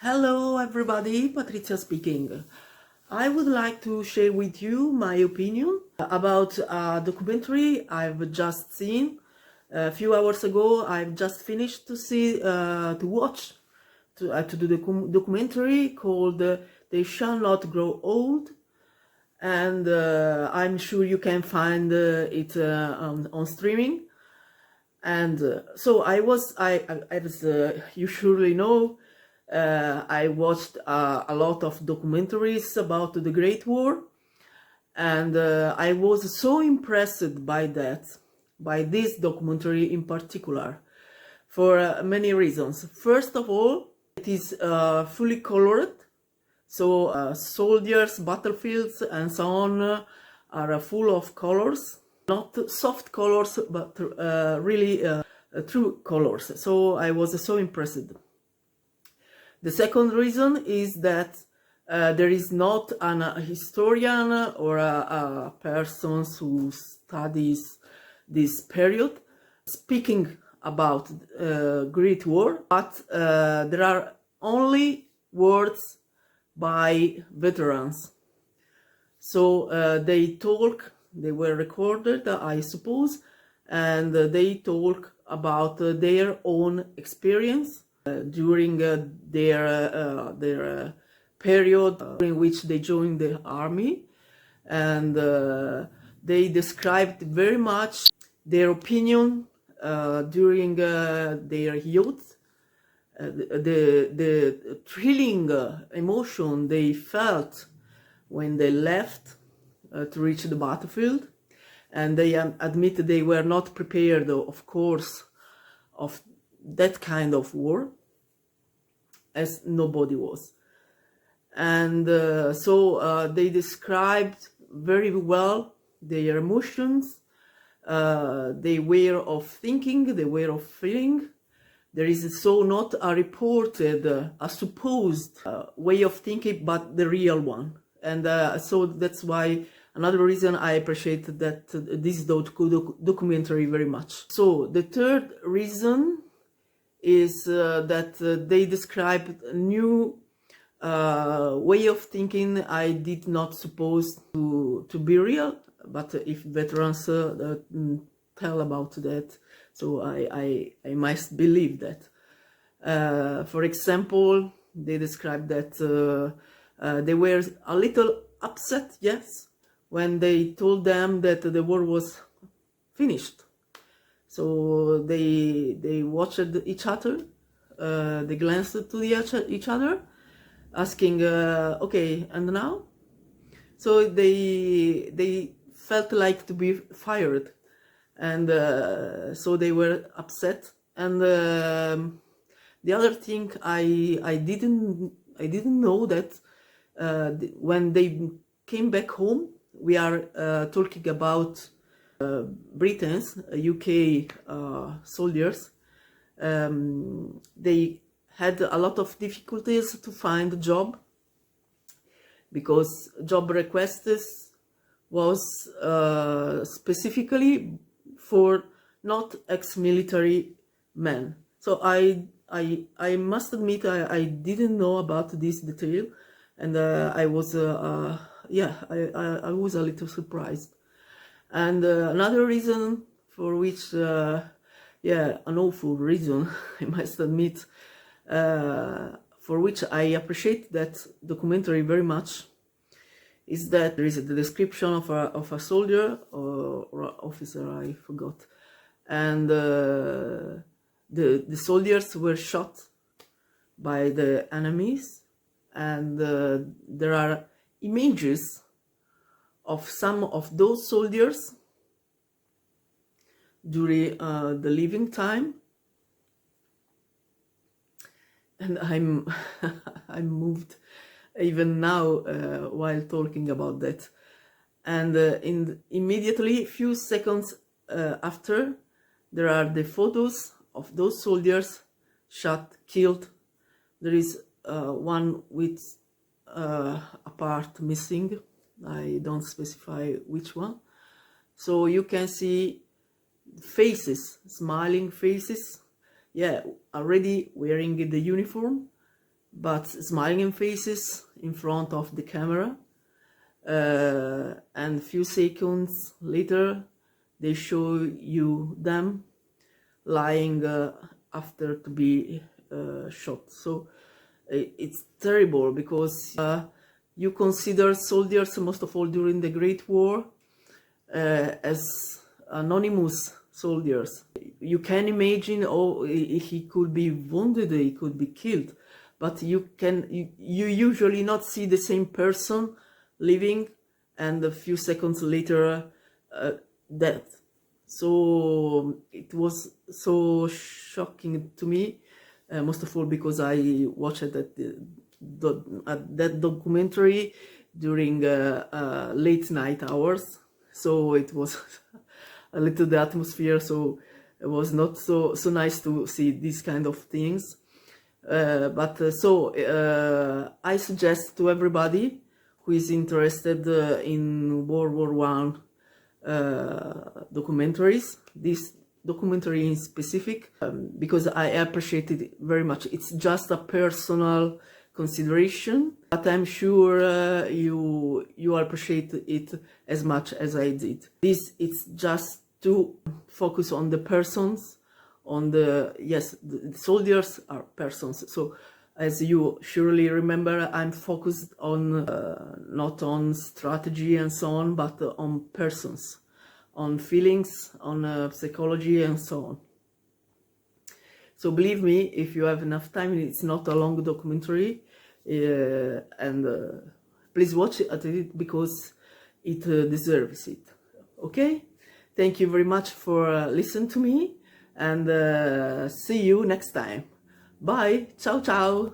Hello everybody, Patrizia speaking. I would like to share with you my opinion about a documentary I've just seen a few hours ago. I've just finished to do the documentary called They Shall Not Grow Old, and I'm sure you can find it on streaming. And so as you surely know, I watched a lot of documentaries about the Great War, and I was so impressed by this documentary in particular, for many reasons. First of all, it is fully colored, so soldiers, battlefields, and so on are full of colors, not soft colors, but really true colors. So I was so impressed. The second reason is that there is not a historian or a person who studies this period speaking about Great War, but there are only words by veterans. So they were recorded, I suppose, and they talk about their own experience during their period during which they joined the army, and they described very much their opinion during their youth, the thrilling emotion they felt when they left to reach the battlefield, and they admit they were not prepared, of course, of that kind of war, as nobody was. And so they described very well their emotions, their way of thinking, their way of feeling. There is so not a reported, a supposed way of thinking, but the real one. And so that's why another reason I appreciate this documentary very much. So the third reason is that they described a new way of thinking I did not suppose to be real, but if veterans tell about that, so I must believe that. For example, they described that they were a little upset, yes, when they told them that the war was finished. So they watched each other, they glanced to each other, asking, okay, and now? So they felt like to be fired, and so they were upset. And the other thing I didn't know that when they came back home, we are talking about Britain's UK soldiers. They had a lot of difficulties to find a job, because job requests was specifically for not ex-military men. So I must admit I didn't know about this detail, and I was I was a little surprised. And another reason for which an awful reason, I must admit, for which I appreciate that documentary very much, is that there is the description of a soldier or officer, I forgot, and the soldiers were shot by the enemies, and there are images of some of those soldiers during the living time, and I'm I'm moved even now while talking about that. And immediately, few seconds after, there are the photos of those soldiers shot, killed. There is one with a part missing. I don't specify which one. So you can see faces, smiling faces, yeah, already wearing the uniform, but smiling faces in front of the camera. And a few seconds later, they show you them lying after to be shot. So it's terrible, because you consider soldiers, most of all during the Great War, as anonymous soldiers. You can imagine, oh, he could be wounded, he could be killed, but you usually not see the same person living and a few seconds later dead. So it was so shocking to me, most of all because I watched that documentary during late night hours, so it was a little the atmosphere, so it was not so nice to see these kind of things. But I suggest to everybody who is interested in World War I documentaries, this documentary in specific, because I appreciate it very much. It's just a personal consideration, but I'm sure you appreciate it as much as I did. It's just to focus on the persons, on the soldiers are persons. So as you surely remember, I'm focused on not on strategy and so on, but on persons, on feelings, on psychology and so on. So believe me, if you have enough time, it's not a long documentary, and please watch it because it deserves it. Okay? Thank you very much for listening to me, and see you next time. Bye. Ciao, ciao.